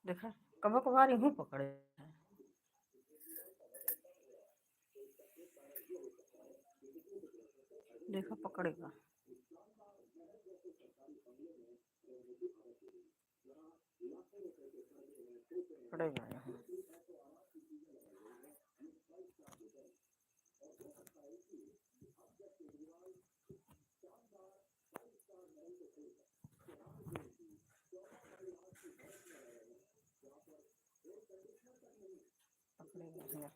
देखा, कभी कभार यूं पकड़े है। देखा पकड़ेगा, पकड़ेगा यहाँ। पकड़ेगा यहाँ।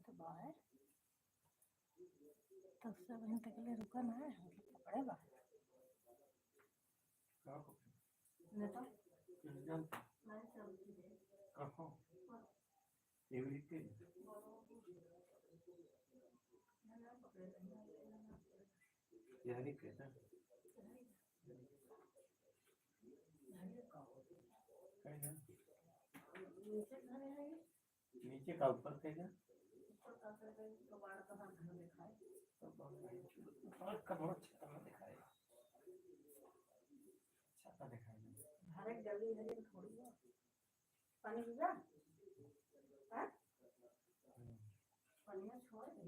तो बाहर 10 घंटे के लिए रुका ना है, मतलब पकड़ेगा नेता कहाँ एवरी के यानी कहता नीचे का ऊपर थे क्या कबाड़ का बहुत अच्छा दिखाएगा। रास्ता दिखाई नहीं देता। हर एक गली है लेकिन थोड़ी है पानी पीगा हाँ पानी में छोड़ दे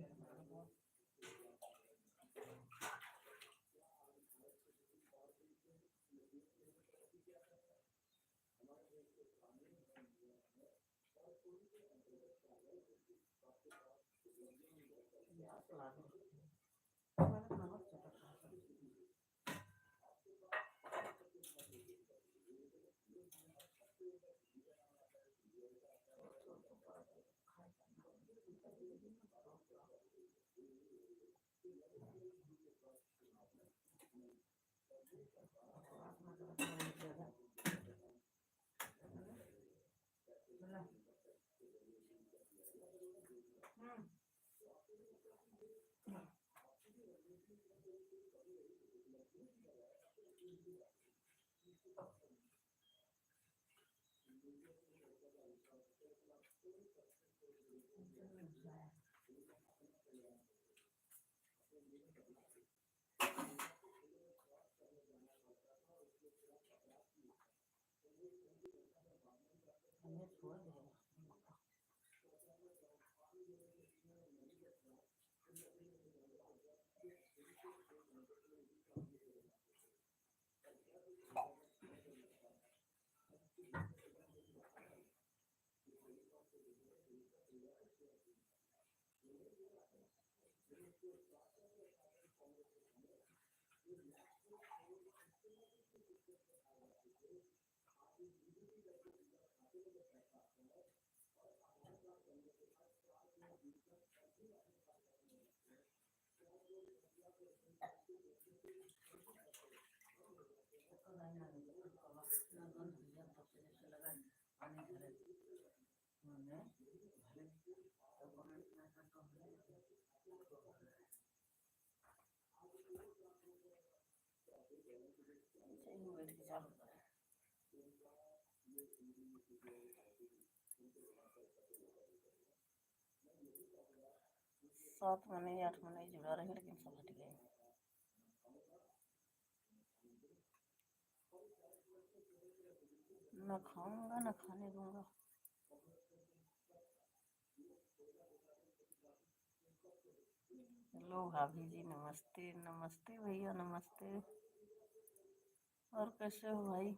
सात महीने 8 महीने जुड़ा रहे लेकिन सब हट गए न खाऊंगा न खाने दूंगा हेलो भाभी जी नमस्ते नमस्ते भैया नमस्ते और कैसे हो भाई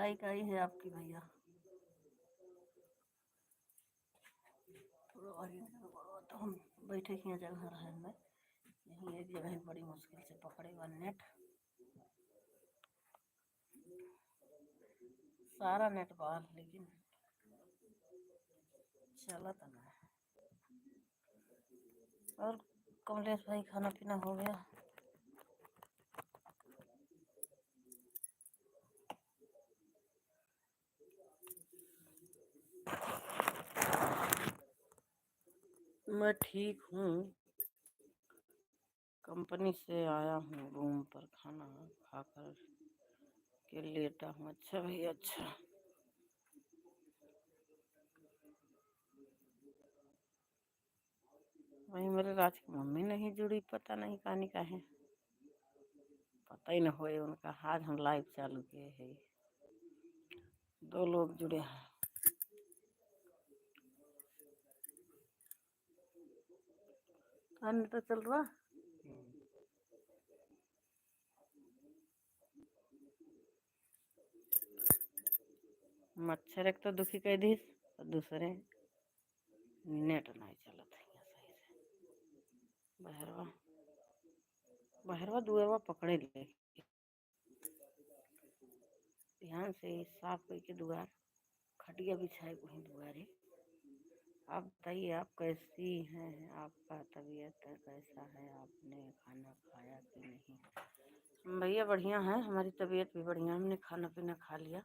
लाइक आई है आपकी भैया थोड़ा आगे तो हम बैठे की जगह रहे में यही एक जगह बड़ी मुश्किल से पकड़ेगा नेट सारा नेट बाहर लेकिन चला तो ना और कमलेश भाई खाना पीना हो गया मैं ठीक हूँ कंपनी से आया हूँ रूम पर खाना खाकर के लेटा हूँ अच्छा भैया अच्छा वही मेरे राज की मम्मी नहीं जुड़ी पता नहीं कहानी का है पता ही न होए उनका आज हम लाइव चालू किए है 2 लोग जुड़े हैं तो चल रहा मच्छर एक तो दुखी कह दी और दूसरे नेट नहीं चलत है सही से बहरवा दुएरवा पकड़े ले ध्यान से साफ करके दुआर खटिया बिछाए वहीं दुआरे आप बताइए आप कैसी हैं आपका तबीयत कैसा है आपने खाना खाया कि नहीं भैया बढ़िया है हमारी तबीयत भी बढ़िया हमने खाना पीना खा लिया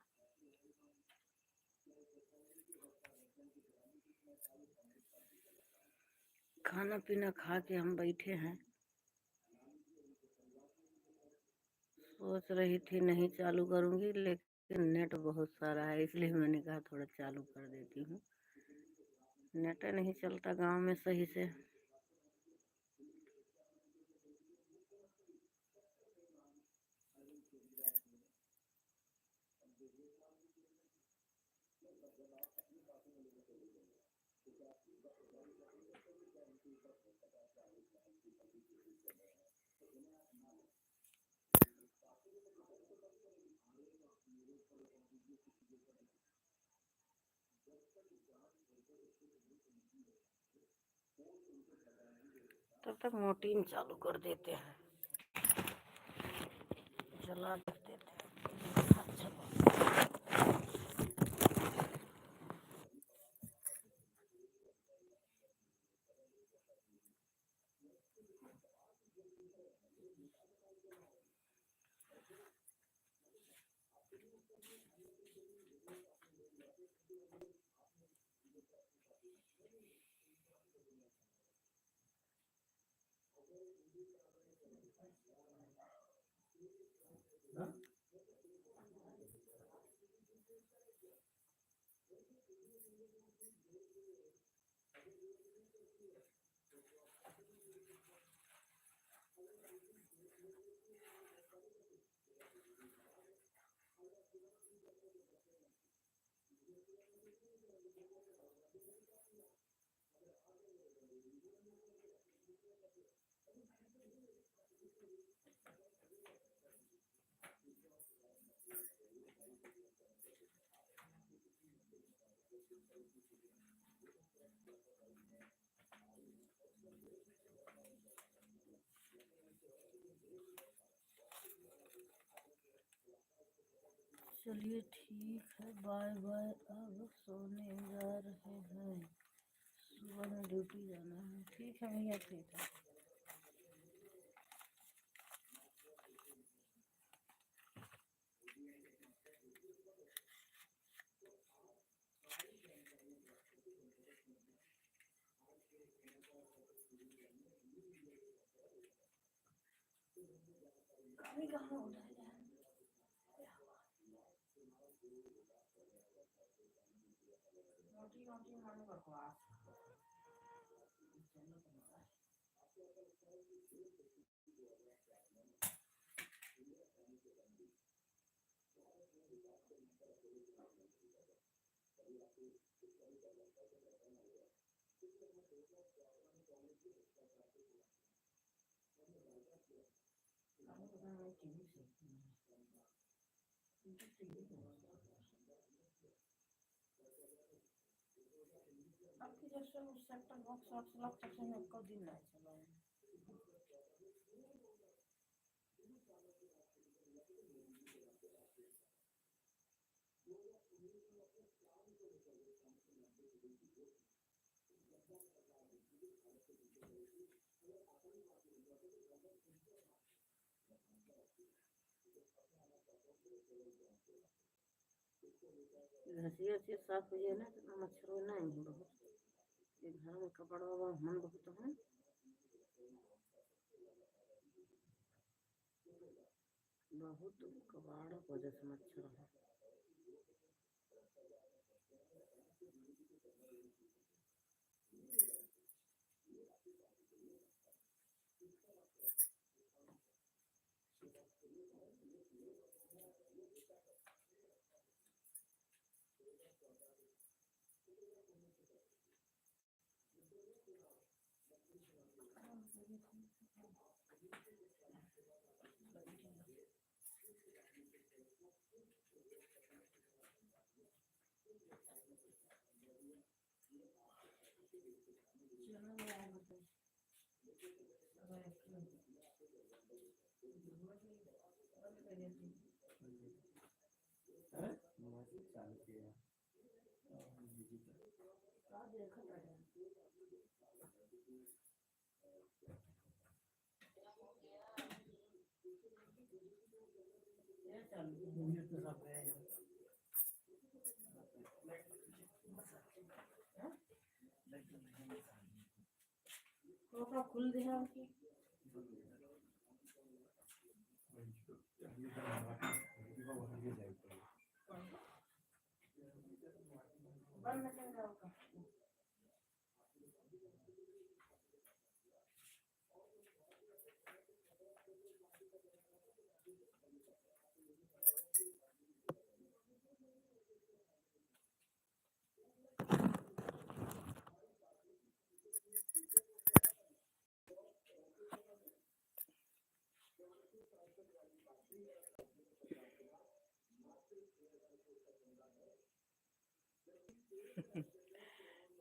खाना पीना खा के हम बैठे हैं सोच रही थी नहीं चालू करूंगी लेकिन नेट बहुत सारा है इसलिए मैंने कहा थोड़ा चालू कर देती हूँ नेट नहीं चलता गांव में सही से तब तक मोटीन चालू कर देते हैं, जला देते हैं। अच्छा हाँ? चलिए ठीक है, बाय बाय। अब सोने जा रहे हैं, सुबह में ड्यूटी जाना है। ठीक है भैया, ठीक है। कभी कहाँ उधर मोटी मोटी मन बकवास। आपकी जैसे उस सेक्टर बॉक्स वॉक्स लग सकते हैं, को दिन नहीं चला है। घसिया से साफ हुई है ना, तो मच्छर नहीं है बहुत। ये घर में कपड़ा हम बहुत है, बहुत कबाड़ वजह से मच्छर है। चालू किया खुल दिया बंद कर दो।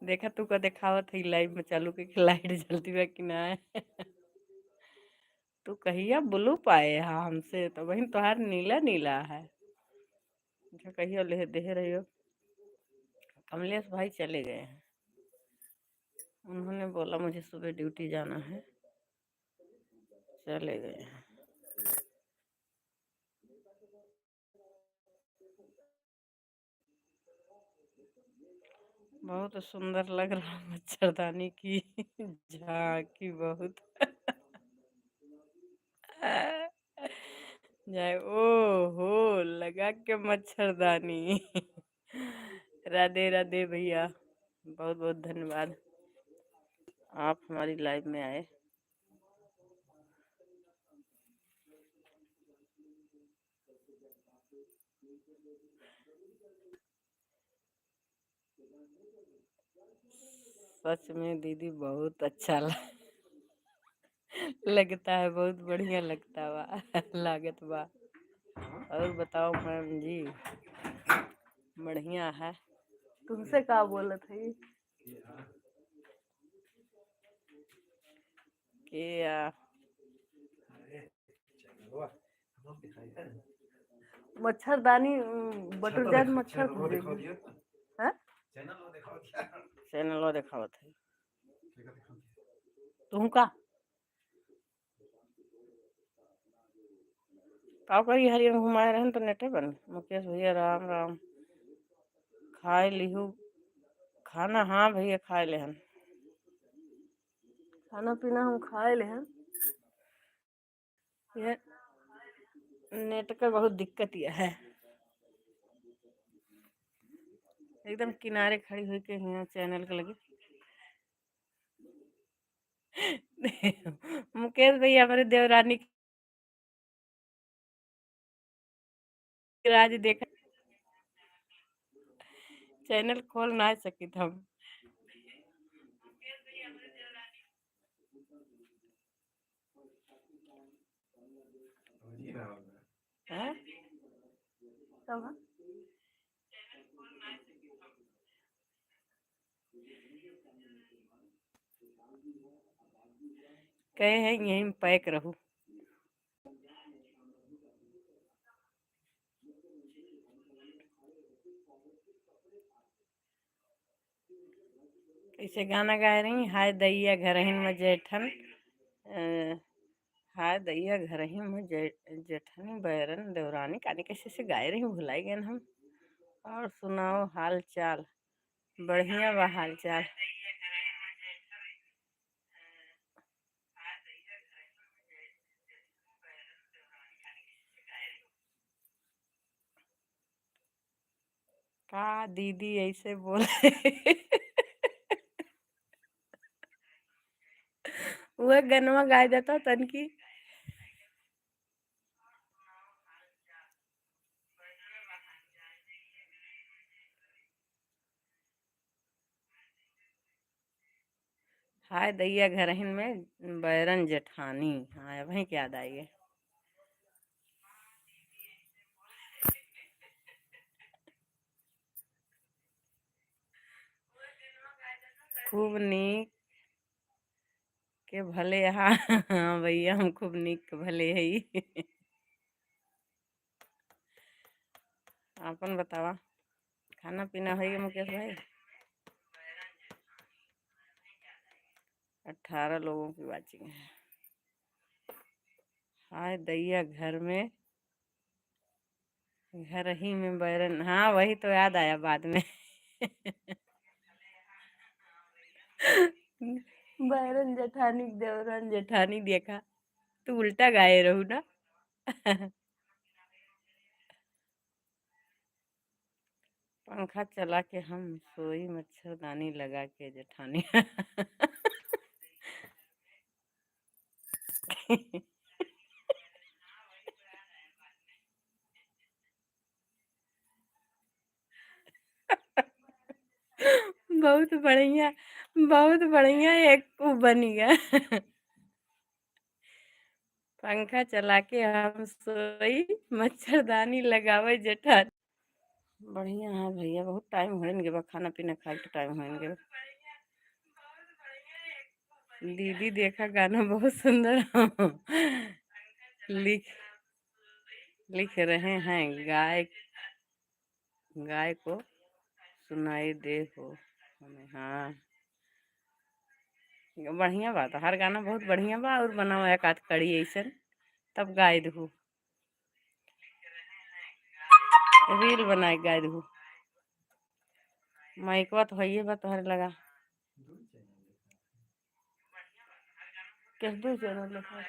देखा तू का देखावत है लाइव में चालू के लाइट जलती बा कि ना। तू कहिया ब्लू पाए हा हमसे तो बहन तोहार नीला नीला है। अच्छा कहियो ले दे रही हो। कमलेश भाई चले गए हैं। उन्होंने बोला मुझे सुबह ड्यूटी जाना है, चले गए हैं। बहुत सुंदर लग रहा है मच्छरदानी की झांकी बहुत। जाए ओ हो लगा के मच्छरदानी। राधे राधे भैया, बहुत बहुत धन्यवाद आप हमारी लाइव में आए। सच में दीदी बहुत अच्छा लगता है, बहुत बढ़िया लगता बा। लागत बा। और बताओ मैम जी, बढ़िया है। तुमसे का बोला था ये कि मच्छरदानी बटुर जात मच्छर घुस जाएगी। हैं? चैनल दिखाओ थे तुम का करी हरियन घुमाए रहन तो नेटे बन। मुकेश भैया राम राम। खाए लिहू खाना? हाँ भैया खाए ले हन, खाना पीना हम खाए ले हन। ये नेट का बहुत दिक्कत यह है। एकदम किनारे खड़ी हुई के यहाँ चैनल के लगे। मुकेश भैया हमारे देवरानी की राज देखा, चैनल खोल ना सकी हम। हैं? कब है? कहे हैं यहीं में पैक रहूं। कैसे गाना गा रही? हाय दैया घरहिन में जेठन, हाय दैया घरहिन में जेठनी बैरन देवरानी कानी कैसे से गाए रही, भुलाई गए हम। और सुनाओ हाल चाल? बढ़िया बा हाल चाल। का दीदी ऐसे बोले? वह गनवा गाय देता तन की। हाय दैया घरहिन में बैरन जेठानी। हाँ वही याद आई है। खूब नीक के भले। हाँ हाँ भैया हम खूब नीक के भले है। अपन बतावा खाना पीना है मुकेश भाई? 18 लोगों की वाचिंग है। हाय दैया घर ही में बैरन। हाँ वही तो याद आया बाद में। बैरन जेठानी देवरन जेठानी देखा। तू उल्टा गाए रहू ना। पंखा चला के हम सोई मच्छरदानी लगा के जेठानी। बहुत बढ़िया, बहुत बढ़िया एक वो बन गया। पंखा चला के हम सोई, मच्छरदानी लगावे जेठा। बढ़िया है भैया, बहुत टाइम होने के खाना पीना खाए के टाइम होने के। दीदी देखा गाना बहुत सुंदर लिख लिख रहे हैं, गाय गाय को सुनाई दे हो हमें। हाँ बढ़िया बात, हर गाना बहुत बढ़िया बा, और बनाओ एक आध कड़ी ऐसा तब गाय दू, रील बनाए गाय दू। माइकवा तो है बा तोहरे लगा किस दू चैनल लिखा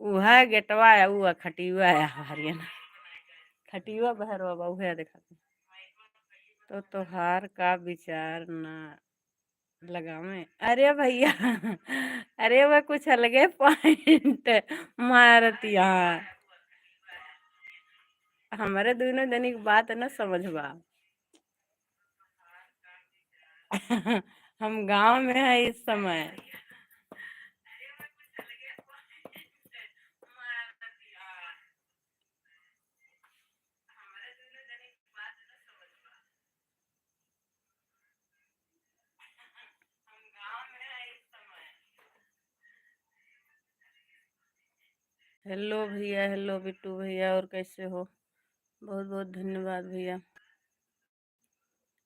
उहा गेटवा है, वो खटिवा है हरियाणा, खटिवा बहरवा बा उहे देखा। तो तोहार का विचार ना लगावे, अरे भैया अरे वह कुछ अलगे पॉइंट मारती यहाँ, हमारे दोनों जनी की बात न समझबा हम गांव में है इस समय। हेलो भैया, हेलो बिट्टू भैया, और कैसे हो? बहुत बहुत धन्यवाद भैया,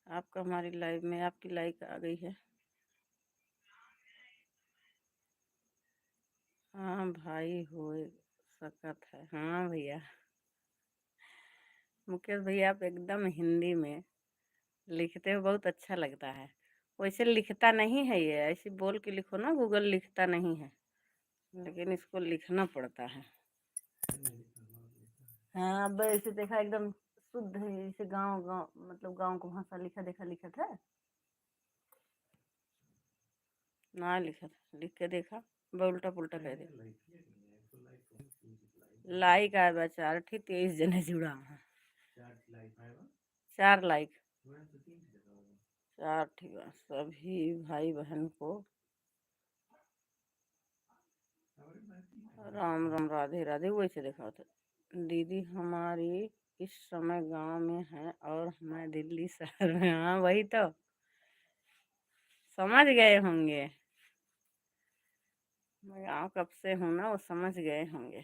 आपका हमारी लाइव में, आपकी लाइक आ गई है। हाँ भाई हो सकत है, हाँ भैया। मुकेश भैया आप एकदम हिंदी में लिखते हो, बहुत अच्छा लगता है। वैसे लिखता नहीं है ये, ऐसे बोल के लिखो ना, गूगल लिखता नहीं है, लेकिन इसको लिखना पड़ता है। हाँ वैसे देखा एकदम शुद्ध है, जैसे गांव गांव मतलब गांव को भाषा लिखा देखा लिखा था ना, लिखा था लिख के देखा, उल्टा पुल्टा कह दे। लाइक आया बा 4 थी, 23 जने जुड़ा है, 4 लाइक 4 थी बा। सभी भाई बहन को राम राम, राधे राधे। वैसे देखा था, दीदी हमारी इस समय गांव में है और मैं दिल्ली शहर में। हाँ वही तो समझ गए होंगे, मैं गाँव कब से हूँ ना, वो समझ गए होंगे।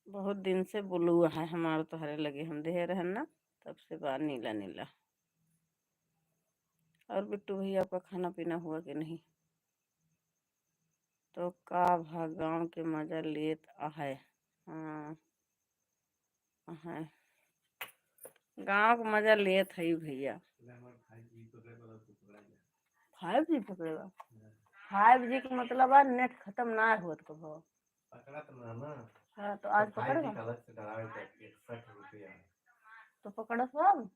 बहुत दिन से ब्लू है हमारा, तो हरे लगे हम दे रहे ना, तब से बाहर नीला नीला। और बिट्टू भैया आपका खाना पीना हुआ कि नहीं? तो का भा गाँव के मजा लेत है। हाँ है, गाँव का मजा लेत है भैया। 5G पकड़ेगा, 5G का मतलब है नेट खत्म ना होत कभो। हाँ तो आज पकड़ेगा, तो पकड़ा सब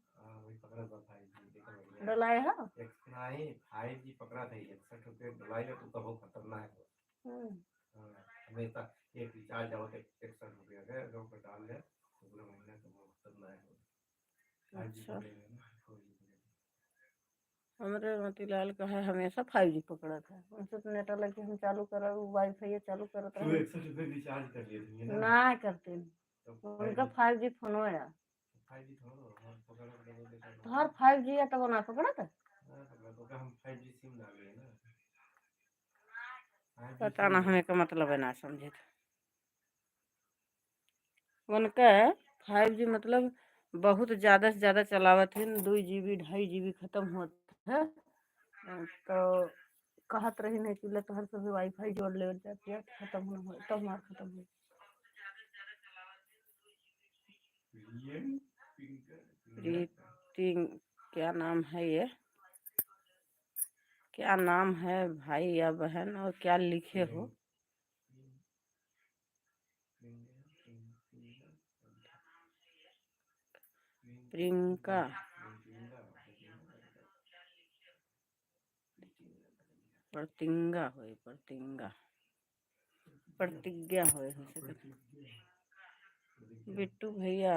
डलाए है। नहीं 5G पकड़ा था, 61 रुपये डलाई तो तब खतरनाक है। हमेशा एक रिचार्ज आओ 61 रुपये का जो डाल दे पूरे महीने तो बहुत खतरनाक है। अच्छा हमारे मोतीलाल का है, हमेशा 5G पकड़ा था, उनसे तो नेट लगे हम चालू करा, वाईफाई चालू करता है। 61 रुपये रिचार्ज कर लिए ना करते, उनका 5G फोन है, 5G तो हर 5G है तब ना पकड़ा था। हम 5G सिम डाले ना, पता ना हमें का मतलब है ना समझे। उनका 5G मतलब बहुत ज़्यादा से ज़्यादा चलावत है, 2 GB 2.5 GB खत्म होता है। तो कहत रही नहीं कि तो हर सभी वाईफाई जोड़ ले जाती है, खत्म ना हो तब मार खत्म हो। प्रीति क्या नाम है ये, क्या नाम है भाई या बहन, और क्या लिखे हो? प्रियंका, प्रतिज्ञा हो, प्रतिज्ञा प्रतिज्ञा हो सकता। बिट्टू भैया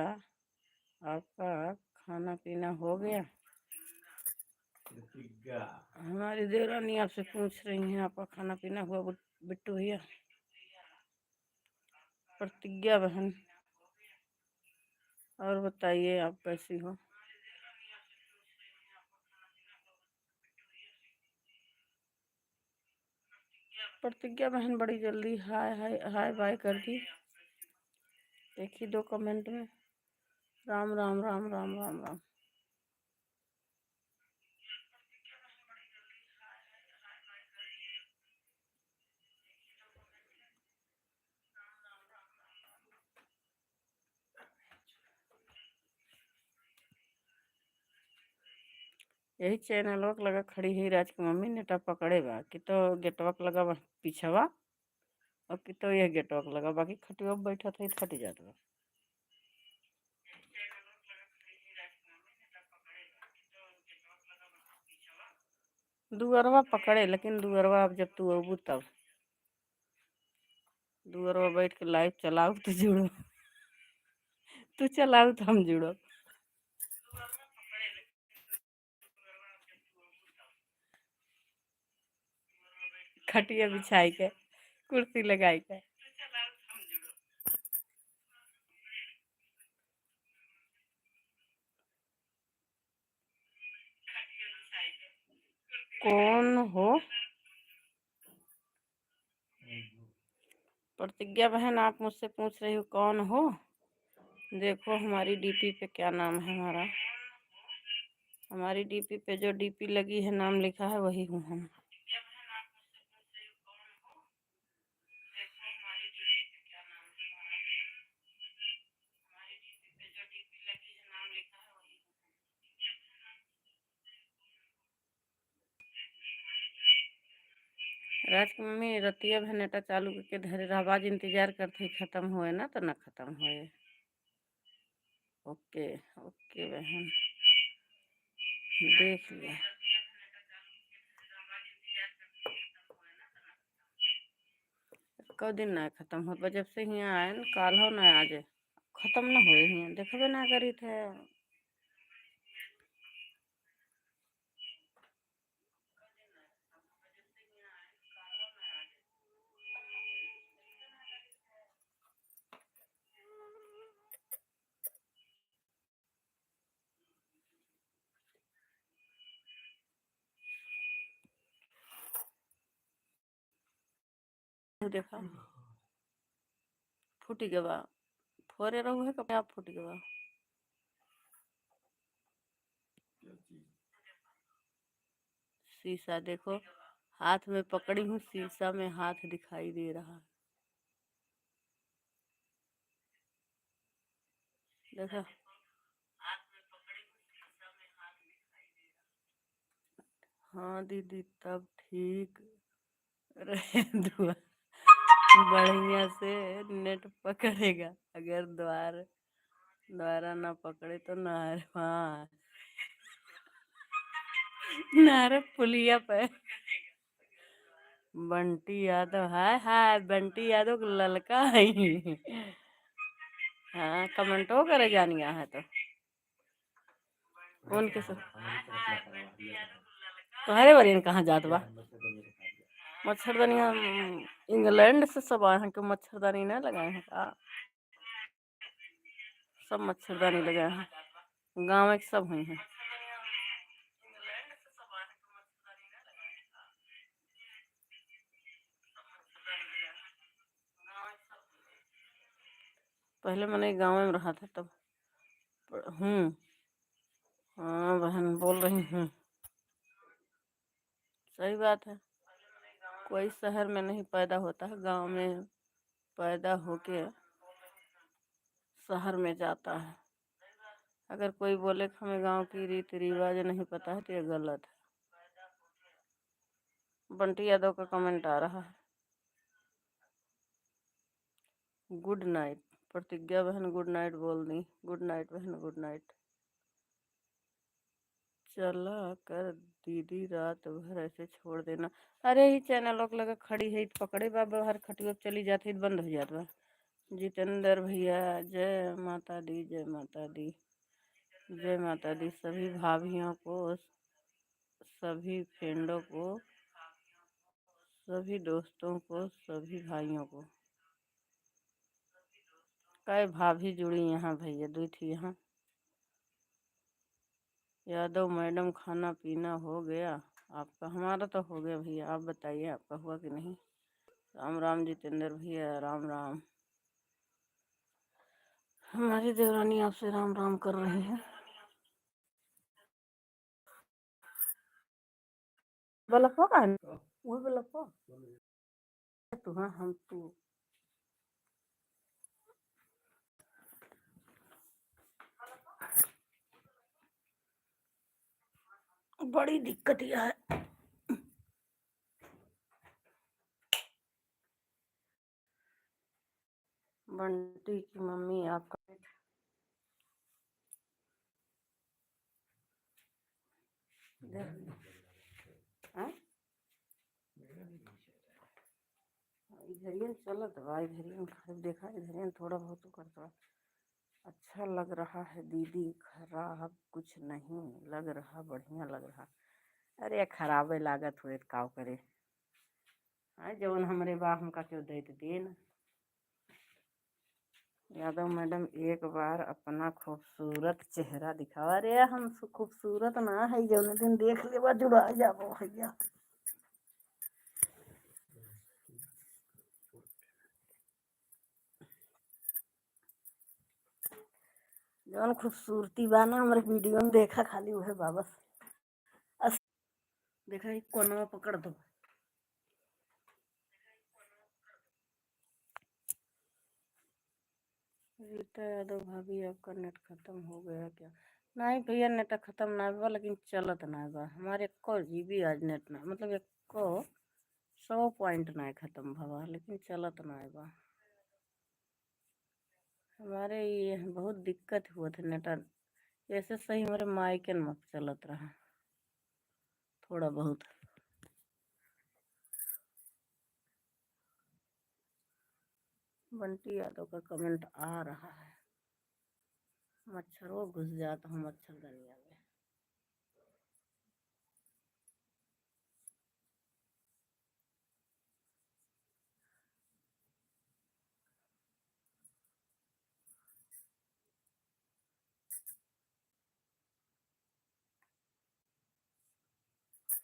आपका खाना पीना हो गया? हमारी देवरानी आपसे पूछ रही हैं आपका खाना पीना हुआ बिट्टू भैया। प्रतिज्ञा बहन, और बताइए आप कैसी हो? प्रतिज्ञा बहन बड़ी जल्दी हाय हाय हाय बाय कर दी। देखिए 2 कमेंट में राम राम राम राम राम राम। यही चैनल वक लगा खड़ी है राज की मम्मी नेटा पकड़े बा कि तो गेटवक लगा बा पीछवा और कि तो यह गेटवक लगा बाकी खटिया बैठा था खट जात बा। दुअरवा पकड़े लेकिन दुअरवा अब जब तू अबू तब दुअरवा बैठ के लाइव चलाऊ तो जुड़ो। तू चलाऊ तो हम जुड़ो। खटिया बिछाई के कुर्सी लगाई के कौन हो? प्रतिज्ञा बहन आप मुझसे पूछ रही हो कौन हो? देखो हमारी डीपी पे क्या नाम है हमारा। हमारी डीपी पे जो डीपी लगी है नाम लिखा है वही हूँ हम। राज की मम्मी रतिया भेनेटा चालू करके धरे आवाज इंतजार करते खत्म होए ना तो ना खत्म होए। ओके ओके बहन देख लिया। कौ दिन ना खत्म हो जब से यहाँ आए न काल हो ना आज खत्म ना हुए हैं देखबे ना करी थे। देखा फूटी के बा फोरे रहू है कपड़े आप फूट के बा। शीशा देखो हाथ में पकड़ी हूँ शीशा में हाथ दिखाई दे रहा है। देखा हाँ दीदी तब ठीक रहे दुआ बढ़िया से नेट पकड़ेगा अगर द्वारा ना पकड़े तो हाँ नारे पुलिया पे बंटी यादव हाय हाय बंटी यादव का ललका है। हाँ कमेंटो करे जानिया है तो उनके सब तुम्हारे बारे में कहाँ जात बा मच्छरदानी हम इंग्लैंड से सब आए हैं कि मच्छरदानी ना लगाए हैं का सब मच्छरदानी लगाए हैं गाँव के सब हुई हैं। पहले मैंने गाँव में रहा था तब हूँ। हाँ बहन बोल रही हूँ सही बात है। कोई शहर में नहीं पैदा होता है गांव में पैदा होके शहर में जाता है। अगर कोई बोले कि हमें गांव की रीति रिवाज नहीं पता है तो ये गलत है। बंटी यादव का कमेंट आ रहा है गुड नाइट। प्रतिज्ञा बहन गुड नाइट बोल दी। गुड नाइट बहन गुड नाइट। चला कर दीदी रात भर ऐसे छोड़ देना। अरे ही चैनल लोग लगा खड़ी है पकड़े बा बाहर खटिया चली जाती बंद हो जाता। जितेंद्र भैया जय माता दी जय माता दी जय माता दी। सभी भाभीियों को सभी फ्रेंडों को, सभी दोस्तों को, सभी भाइयों को। कई भाभी जुड़ी यहाँ भैया, दुई थी यहाँ। यादव मैडम, खाना पीना हो गया आपका? हमारा तो हो गया भैया, आप बताइए आपका हुआ कि नहीं? राम राम जितेंद्र भैया, राम राम। हमारी देवरानी आपसे राम राम कर रही है। बलफो का वो बलफो तू, हाँ हम तू बड़ी दिक्कत यह है। बंटी की मम्मी आपका इधर चलत बा, इधर देखा, इधर थोड़ा बहुत तो करता। अच्छा लग रहा है दीदी, खराब कुछ नहीं लग रहा, बढ़िया लग रहा। अरे खराबे लागत हुए काव करे। हाँ जवन हमरे बा हमका क्यों दे देन। यादव मैडम एक बार अपना खूबसूरत चेहरा दिखावा। अरे हम खूबसूरत ना है, जौन दिन देख लेवा जुड़ा जाबो भैया। जौन खूबसूरती बा ना हमारे वीडियो में देखा खाली वह बाबस। देखा एक कोनवा पकड़ दो। रीता यादव भाभी, आपका नेट खत्म हो गया क्या? नहीं भैया, नेट खत्म ना बा, लेकिन चलत ना बा। हमारे एको जीबी आज नेट ना, मतलब एको 100 पॉइंट ना खत्म भवा, लेकिन चलत ना बा। हमारे ये बहुत दिक्कत हुआ था नेट। ऐसे सही हमारे माइकन मत चलत रहा थोड़ा बहुत। बंटी यादव का कमेंट आ रहा है। मच्छरों घुस जाता हूँ मच्छरदानिया में।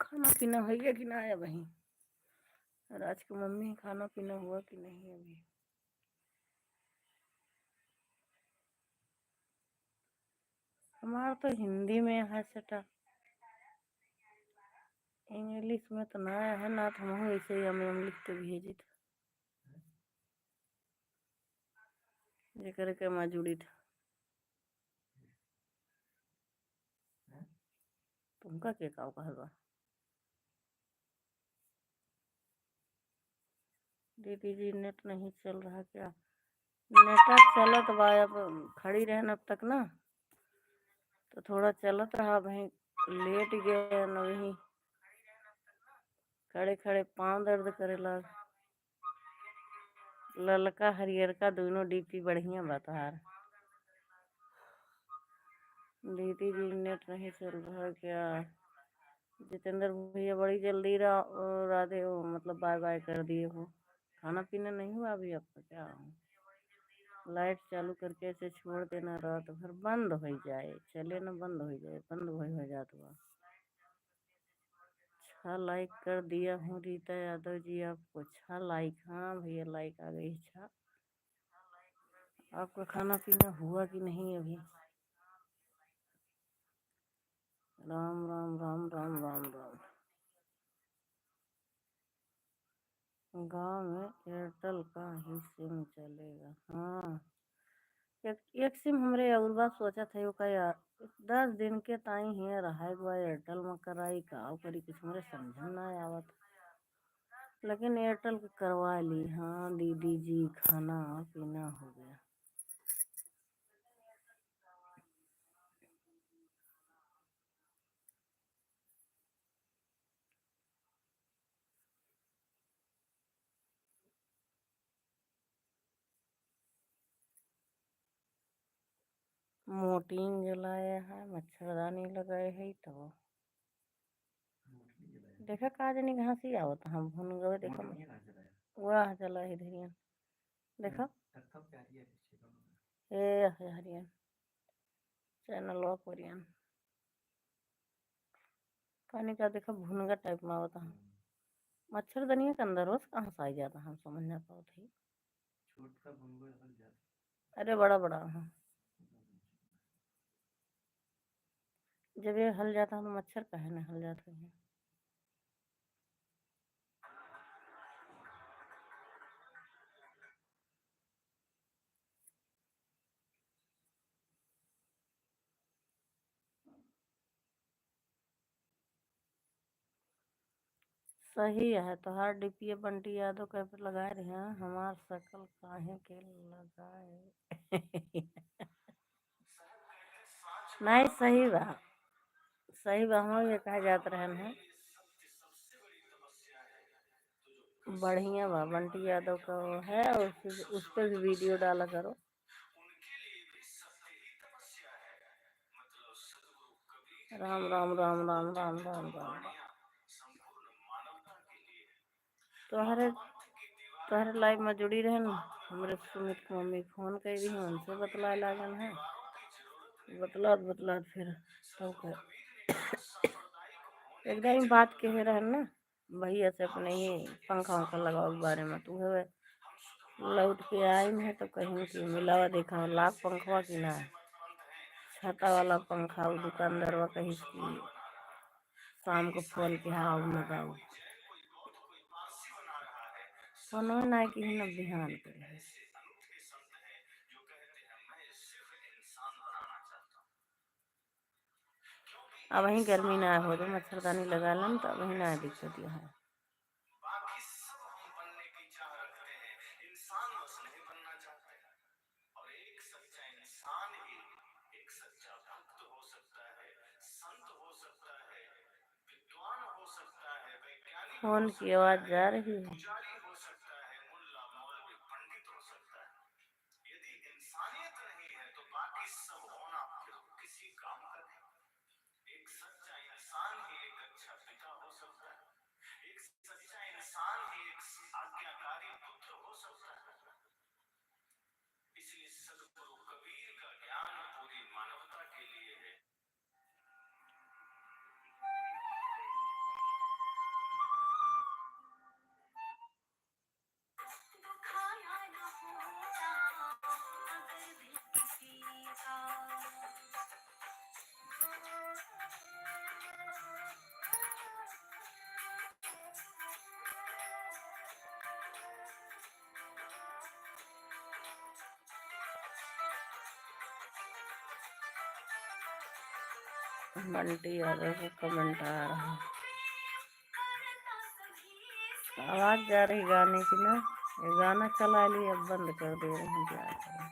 खाना पीना हो गया कि ना आया वहीं? राज की मम्मी, खाना पीना हुआ कि नहीं अभी? हमारा तो हिंदी में है सेटा, इंग्लिश में तो ना है ना, तो हम ऐसे ही हम लिख के भेजी था जेकर के मैं जुड़ी था। तुमका के काव कहलवा? दीदी जी नेट नहीं चल रहा क्या? नेट चलत बा, अब खड़ी रहन अब तक ना, तो थोड़ा चलत रहा भाई। लेट गए न वही खड़े खड़े पाँव दर्द करे लग। ललका हरियर का दोनों डीपी बढ़िया बता। दीदी जी नेट नहीं चल रहा क्या? जितेंद्र भैया बड़ी जल्दी राधे हो, मतलब बाय बाय कर दिए हो। खाना पीना नहीं हुआ अभी आपका क्या? लाइट चालू करके ऐसे छोड़ देना, रात भर बंद हो जाए, चले ना बंद हो जाए, बंद हो जाता हुआ। अच्छा लाइक कर दिया हूँ रीता यादव जी आपको। अच्छा लाइक, हाँ भैया लाइक आ गई। अच्छा आपका खाना पीना हुआ कि नहीं अभी? राम राम राम राम राम राम। गांव में एयरटेल का ही सिम चलेगा? हाँ एक सिम हमरे और बात सोचा था वो का यार 10 दिन के ताई है रहा एयरटेल में कराई का करी, कुछ हमरे समझ ना आवत, लेकिन एयरटेल के करवा ली। हाँ दीदी जी, खाना पीना हो गया? मोर्टिन जलाया है, मच्छरदानी लगाए है तो देखा काजनी कहाँ से आवत हम भून गए देखो मोटर नहीं ना चला है। वाह चला इधर देखो तब प्यारी है पीछे दोनों में। ए हरियन चैनल ऑफ कोरियन पानी का देखो भुनगा टाइप में आवत हम मच्छरदनिया के अंदर रोज कहाँ से आ जाता हम समझ ना पाओ थे छोट का भुनगो हल जाता अरे बड़ा बड़ा हाँ जब ये हल जाता है तो मच्छर काहे ना हल जाते हैं सही है तो हर डीपीए बंटी यादव कैसे लगाए रहे हैं हमार शकल काहे के लगाए नहीं सही बा हम ये कहा जात रहन है बढ़िया बा बंटी यादव का वो है और उस पर भी वीडियो डाला करो राम राम राम राम राम राम राम तोहरे लाइव में जुड़ी रहन हमरे सुमित की मम्मी फोन कर दी उनसे बतलाए लागन है बतलात फिर तो एकदम बात कहे रहन ना भैया से अपने ही पंखा वंखा लगाओ के बारे में तू है लौट के आई है तो कहीं की मिलावा देखा लाख पंखवा की ना छाता वाला पंखा वो दुकानदार वा कहीं की शाम को फोन के हाँ लगाओ फोन ना कि न बिहान करे अब वहीं गर्मी ना हो तो मच्छरदानी लगा लें तो वहीं ना दिक्कत है फोन की आवाज जा रही है बंटी यादव को कमेंट आ रहा आवाज जा रही गाने की ना ये गाना चला लिए अब बंद कर दे रहे हैं क्या करें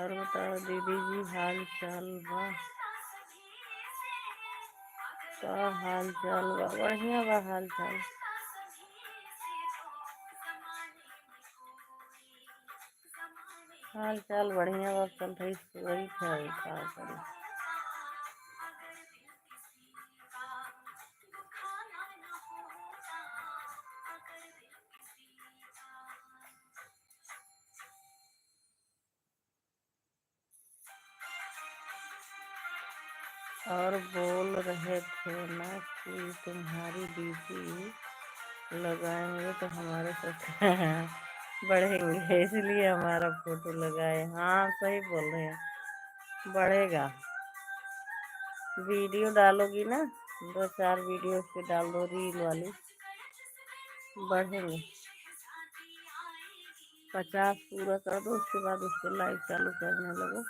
और बताओ दीदी जी हाल चाल बा का हाल चाल बा बढ़िया बा हाल चाल हाल चाल बढ़िया बा कल रही वही था का करें और बोल रहे थे ना कि तुम्हारी डीपी लगाएंगे तो हमारे साथ बढ़ेंगे इसलिए हमारा फोटो लगाए हाँ सही बोल रहे हैं बढ़ेगा वीडियो डालोगी ना 2-4 वीडियो उस पर डाल दो रील वाली बढ़ेंगे 50 पूरा कर दो उसके बाद उसको लाइव चालू करने लगो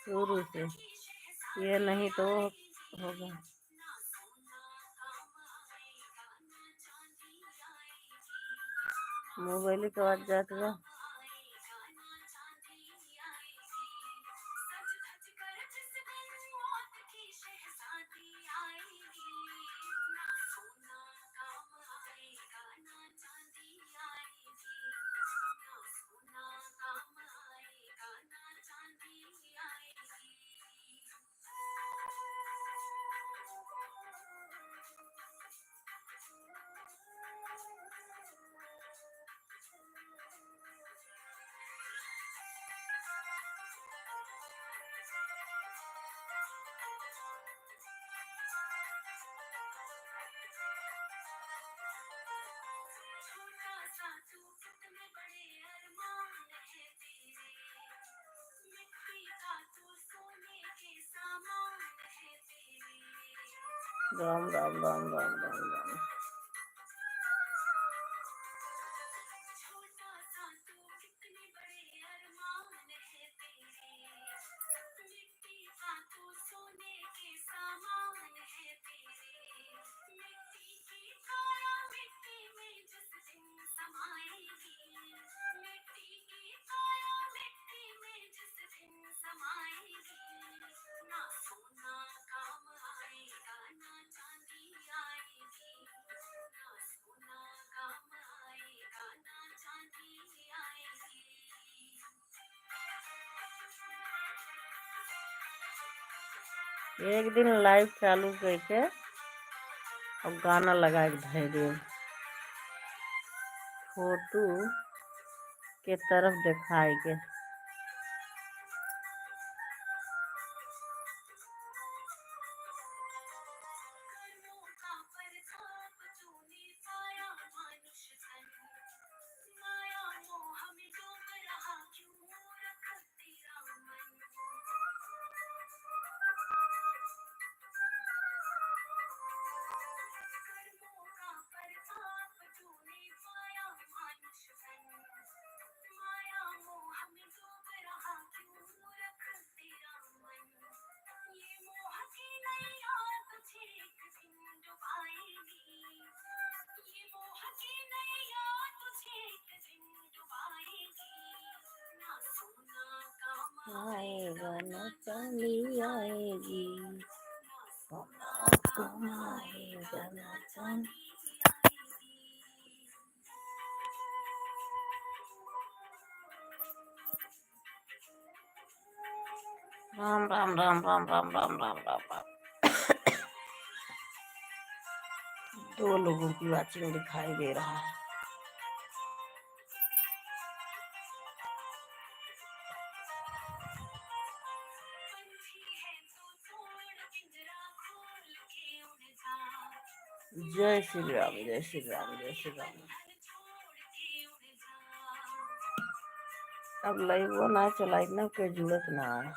शुरू से ये नहीं तो होगा मोबाइल की आवाज जाती है राम राम राम राम राम राम। एक दिन लाइव चालू करके और गाना लगा के धर दिए, फोटो के तरफ दिखाए के। आएगा न चली आएगी, तुम आएगा न चली। राम राम राम राम राम राम राम राम राम। 2 लोगों की वाचिंग दिखाई दे रहा है। जय श्री राम जय श्री राम जय श्री राम। अब लाइव ना चलाई ना कोई जरूरत ना है।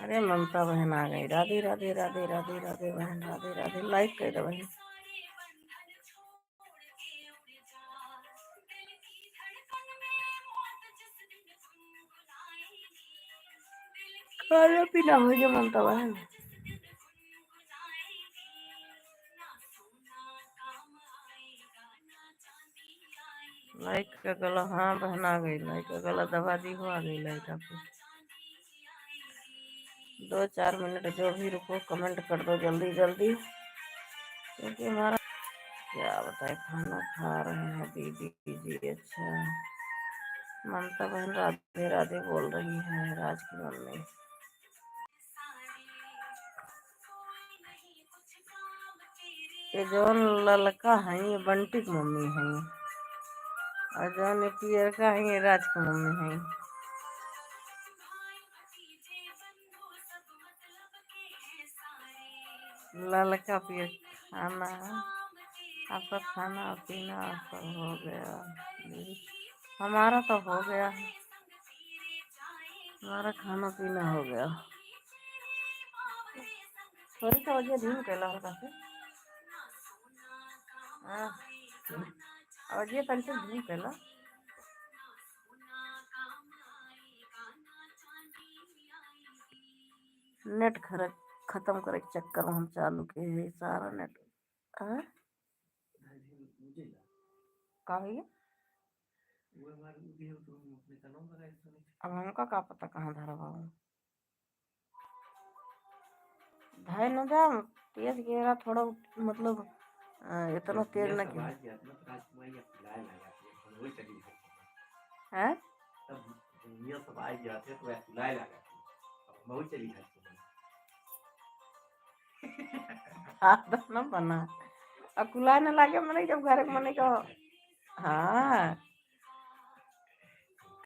अरे ममता बहन आ गई। राधे राधे राधे राधे राधे बहन, राधे राधे। लाइक कर दो बहन। खाना पीना हो गया ममता बहन। लाइक का गला, हाँ बहन आ गई। लाइक का गला दबा दी हो, आ गई लाइक आपको। 2-4 मिनट जो भी रुको, कमेंट कर दो जल्दी जल्दी, क्योंकि हमारा क्या बताए खाना खा रहे हैं दीदी जी। अच्छा ममता बहन राधे राधे बोल रही है, राज की मम्मी। ये जौन ललका है ये बंटी की मम्मी है, और जौन ये पियर का है ये राज की मम्मी है। ललका पियर खाना, आपका खाना पीना सब हो गया। हमारा तो हो गया है, हमारा खाना पीना हो गया। सॉरी का वजह धीम कैला होगा से और ये तंत्र धीम कैला। नेट खत्म करे के चक्कर में हम चालू के है सारा नेट। का भैया अब हमका का पता कहाँ धरवा धाय न जा तेज गेरा थोड़ा, मतलब इतना तेज न कि है आदत न बना अकुला न लागे मने जब घर मने का। हाँ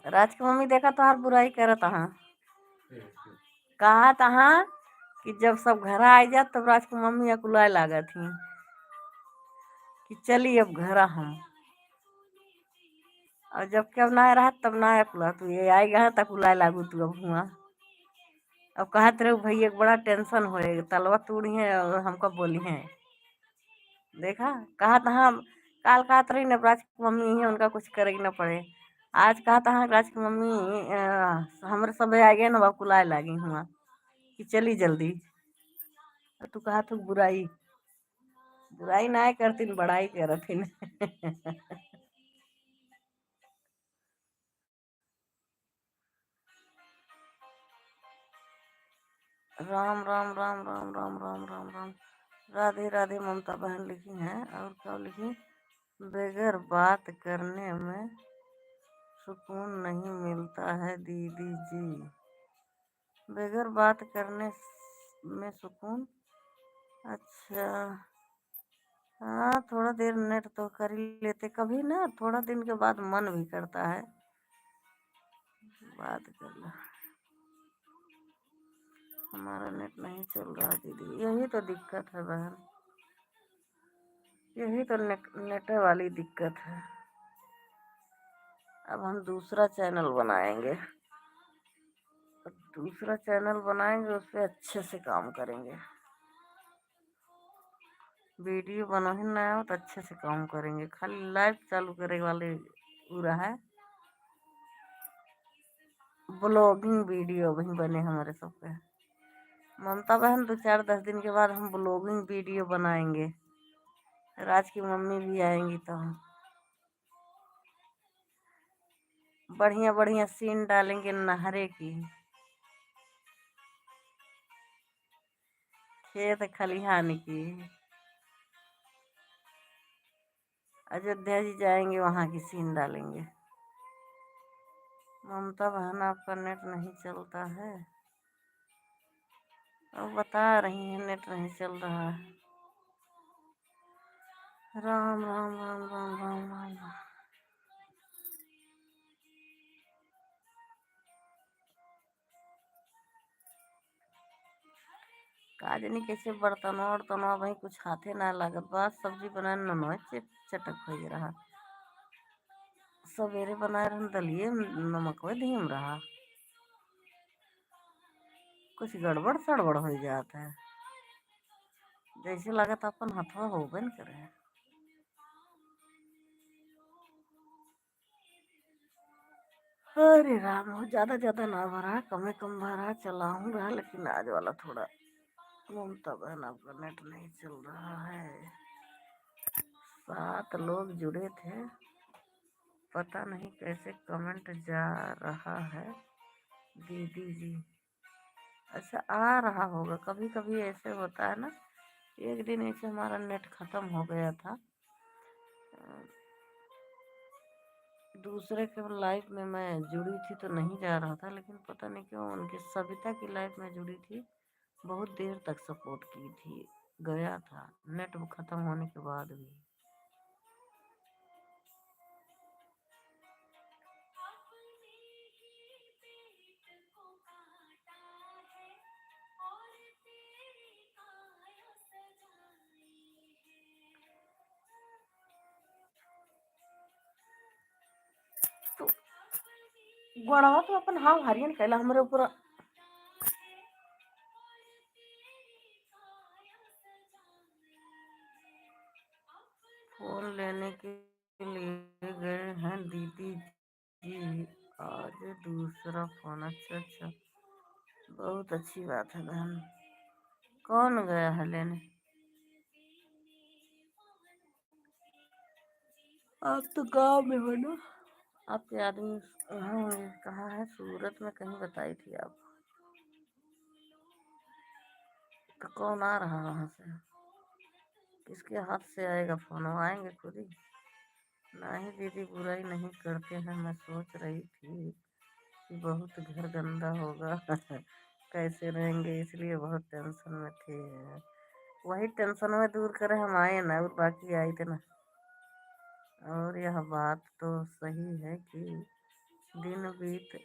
राज की मम्मी देखा तो हर बुराई करत हाँ, कहा तहा कि जब सब घर आ जात तब राज की मम्मी अकुलाए लागत थी कि चली अब घर हम, और जब कब ना रहा तब ना अकुला तू ये आएगा तक अकुलाए लागू तू अब हुआ। अब कहत रहे भाई एक बड़ा टेंशन होए तलवा तूड़ी है और हमको बोली है देखा कहा था काल कहत रही नवराज की मम्मी है उनका कुछ करे ना पड़े आज कहा था राज की मम्मी हमारे सब आ गए ना कुलाए लगी हुआ कि चली जल्दी तू कहा तू बुराई बुराई ना करती बड़ाई करती राम राम राम राम राम राम राम राम राधे राधे ममता बहन लिखी हैं और क्या लिखी बगैर बात करने में सुकून नहीं मिलता है दीदी जी बगैर बात करने में सुकून अच्छा हाँ थोड़ा देर नेट तो कर ही लेते कभी ना थोड़ा दिन के बाद मन भी करता है बात कर लो हमारा नेट नहीं चल रहा दीदी यही तो दिक्कत है बहन यही तो नेट वाली दिक्कत है अब हम दूसरा चैनल बनाएंगे उस पर अच्छे से काम करेंगे वीडियो बना ही ना हो तो अच्छे से काम करेंगे खाली लाइव चालू करे वाले पूरा है ब्लॉगिंग वीडियो वही बने हमारे सब पे ममता बहन 2-4-10 दिन के बाद हम ब्लॉगिंग वीडियो बनाएंगे राज की मम्मी भी आएंगी तो हम बढ़िया बढ़िया सीन डालेंगे नहरे की खेत खलिहान की अयोध्या जी जाएंगे वहाँ की सीन डालेंगे ममता बहन आपका नेट नहीं चलता है अब बता रही है नेट नहीं चल रहा है राम राम राम राम राम राम राम काजनी कैसे बर्तन भाई कुछ हाथे ना लागत बा सब्जी बनाए न चटक हो रहा सवेरे बनाए रहन दलिए नमक धीम रहा कुछ गड़बड़ सड़बड़ हो जाता है जैसे लागत अपन हथवा होबे न करे अरे राम हो ज्यादा ना भरा कम भरा चला हूँ रहा लेकिन आज वाला थोड़ा ममता बहन आपका नेट नहीं चल रहा है 7 लोग जुड़े थे पता नहीं कैसे कमेंट जा रहा है दीदी जी अच्छा आ रहा होगा कभी कभी ऐसे होता है ना एक दिन ऐसे हमारा नेट खत्म हो गया था दूसरे के लाइफ में मैं जुड़ी थी तो नहीं जा रहा था लेकिन पता नहीं क्यों उनकी सविता की लाइफ में जुड़ी थी बहुत देर तक सपोर्ट की थी गया था नेट खत्म होने के बाद भी तो गड़वा तो अपन हाँ हरियन कैला हमारे ऊपर फोन लेने के लिए गए हैं दीदी जी आज दूसरा फोन अच्छा बहुत अच्छी बात है बहन कौन गया है लेने आप तो गांव में हो ना आपके आदमी हाँ कहाँ है सूरत में कहीं बताई थी आप तो कौन आ रहा वहाँ से किसके हाथ से आएगा फोन वो आएंगे खुद ही नहीं दीदी बुराई नहीं करते हैं मैं सोच रही थी कि बहुत घर गंदा होगा कैसे रहेंगे इसलिए बहुत टेंशन में थे वही टेंशन में दूर करे हम आए ना और बाकी आई थे ना और यह बात तो सही है कि दिन बीत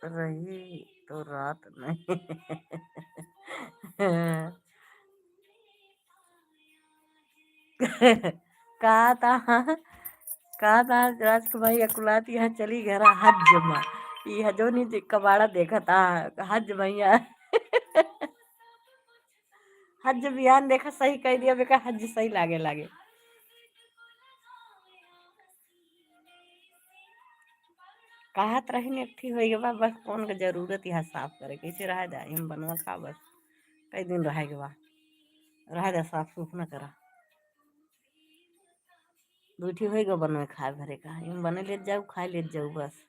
रही तो रात नहीं कहा था राज के भाई अकुलाती यहाँ चली घर हज में यह जो नहीं कबाड़ा देखा था हज भैया हज बिहान देखा सही कह दिया बेका हज सही लागे लागे। कहत रही ठीक हो गया बस कौन के जरूरत यहाँ साफ करे कैसे रह जाए हम बनवा खा बस कई दिन रह गया रह जा साफ सूफ न करा दूठी हो गया बनवे खाए भरे का हम बने ले जाऊ खाए ले जाऊ बस।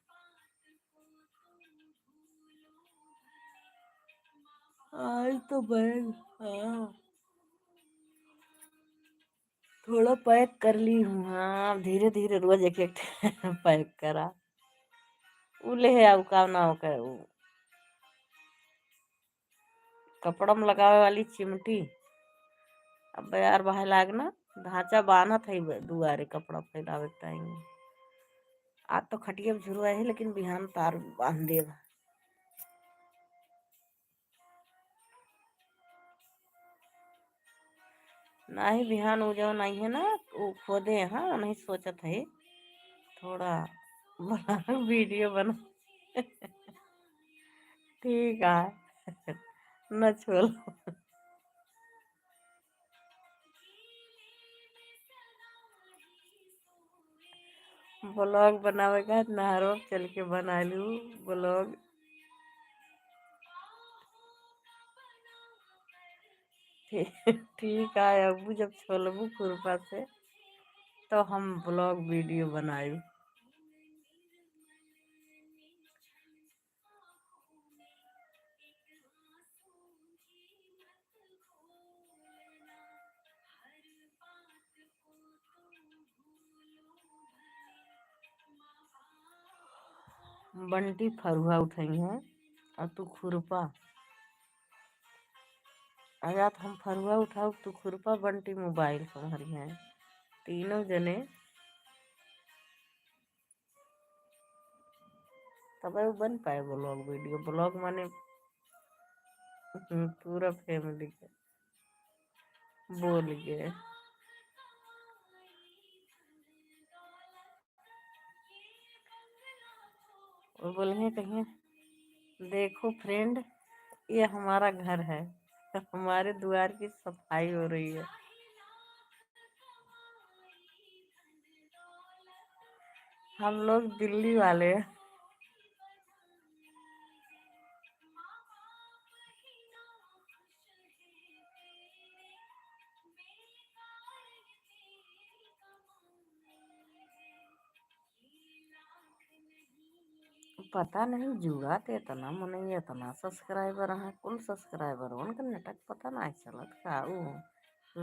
आज तो बैग हाँ थोड़ा पैक कर ली हूँ हाँ धीरे धीरे रोज एक एक पैक करा उले है अब का ना हो कपड़ा में लगावे वाली चिमटी अब यार बहे लागना ढांचा बांधा था दुआरे कपड़ा फैलावे टाइम आज तो खटिया में झुरवा है लेकिन बिहान तार बांध देगा नहीं बिहान वो जो नहीं है ना वो खोदे हाँ नहीं सोचा था थोड़ा बना वीडियो बना ठीक है न छोड़ ब्लॉग बनावे का नहरों चल के बना लू ब्लॉग ठीक है अबू जब छोलबू खुरपा से तो हम ब्लॉग वीडियो बनाए बंटी फरुआ उठाई है और तू खुरपा आजात हम फरुआ उठाओ तू खुरपा बंटी मोबाइल संभरी है तीनों जने तब वो बन पाए ब्लॉग वीडियो ब्लॉग माने पूरा फैमिली के बोल गए और बोले कहीं देखो फ्रेंड ये हमारा घर है हमारे द्वार की सफाई हो रही है हम लोग दिल्ली वाले हैं पता नहीं जुआ ते इतना मने इतना सब्सक्राइबर है कुल सब्सक्राइबर उनका नाटक पता नहीं चलत का ऊ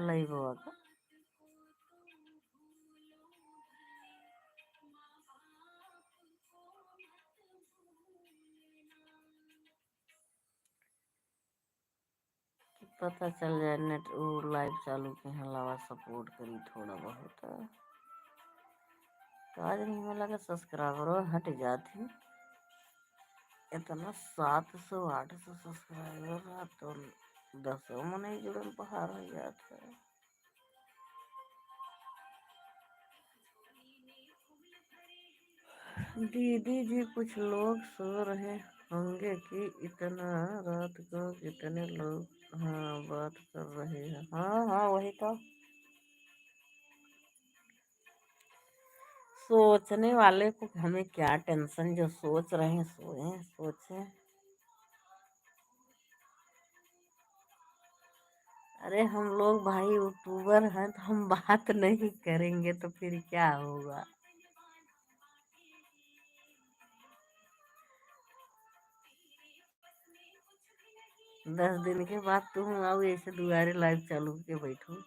लइबो का पता चल जाए नेट वो लाइव चालू के अलावा सपोर्ट करी थोड़ा बहुत तो आज नहीं मिला के सब्सक्राइबर हट जाती इतना 700 800 सब्सक्राइबर रहा तो 10 में नहीं जुड़न पहाड़ हो जाता है दीदी जी कुछ लोग सो रहे होंगे कि इतना रात को कितने लोग हाँ बात कर रहे हैं हाँ हाँ वही तो सोचने वाले को हमें क्या टेंशन जो सोच रहे हैं सोए सोचे अरे हम लोग भाई यूट्यूबर हैं तो हम बात नहीं करेंगे तो फिर क्या होगा 10 दिन के बाद तुम आओ ऐसे दुआरे लाइव चालू के बैठो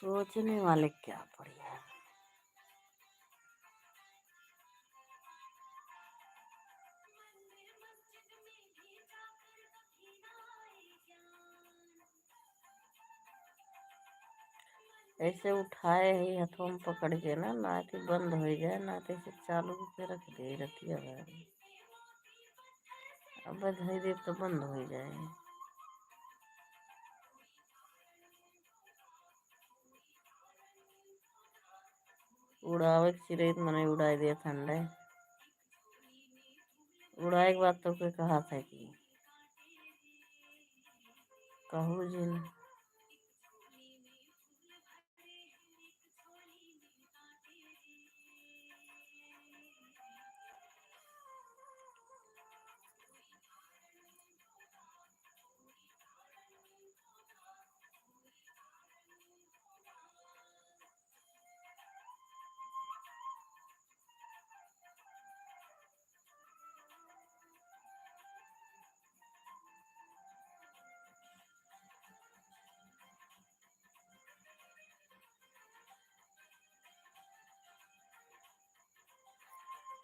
सोचने वाले क्या बढ़िया है ऐसे उठाए ही हथों में पकड़ के ना कि बंद हो जाए, ना तो ऐसे चालू के रख दे रखिए। अब धीरे देर तो बंद हो जाए। उड़ावे के चिड़ै मने उड़ाई दे ठंडे। उड़ाए के बाद तो कोई कहा था कि कहू जिन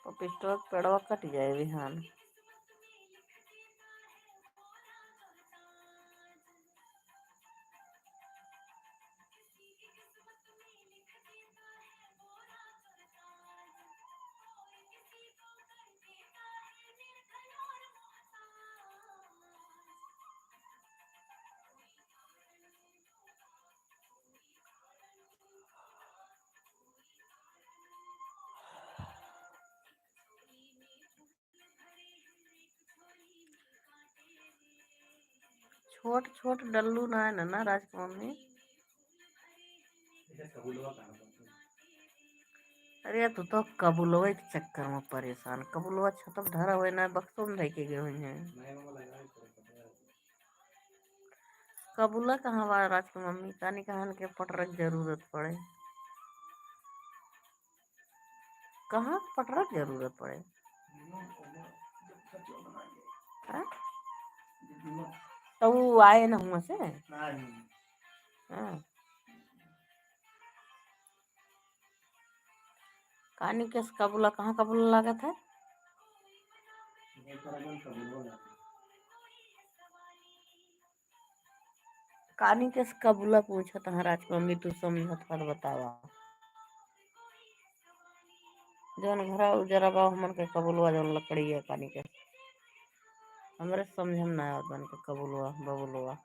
पपिस्टवा के पेड़वा कट जाए बिहान। छोट छोट डल्लू ना है ना राज की मम्मी। ऐसे कबूलवा कहाँ पर? अरे तू तो कबूलवा के चक्कर में परेशान। कबूलवा छतप धरा हुए ना बक्सों में लेके गए हुए हैं। नया मामा लगा है तेरे को तो। कबूला कहाँ बा राज की मम्मी? कानी कहन के पटरक जरूरत पड़े। कहाँ पटरक जरूरत पड़े? हाँ? तो वो आए ना हुआ से। हाँ। कानी के कबूला कहाँ कबूला लागत है? कानी के कबूला पूछा था राज की मम्मी, तू समझत कर बतावा। जौन घरा उजरा बा हमन के कबूलवा जौन लकड़ी है कानी के, हमरे समझ में ना आवत बन के कबूलवा बबुलवा।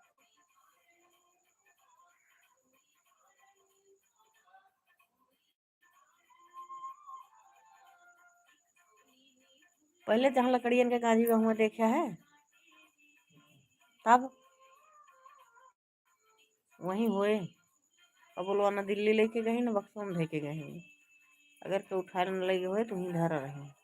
पहले जहाँ लकड़ियन के काजी हुआ देखा है, तब वहीं हुए कबूलवा ना दिल्ली लेके गई ना बक्सों में लेके गई। अगर तो उठा न लगे हुए तो वहीं धरा रहे।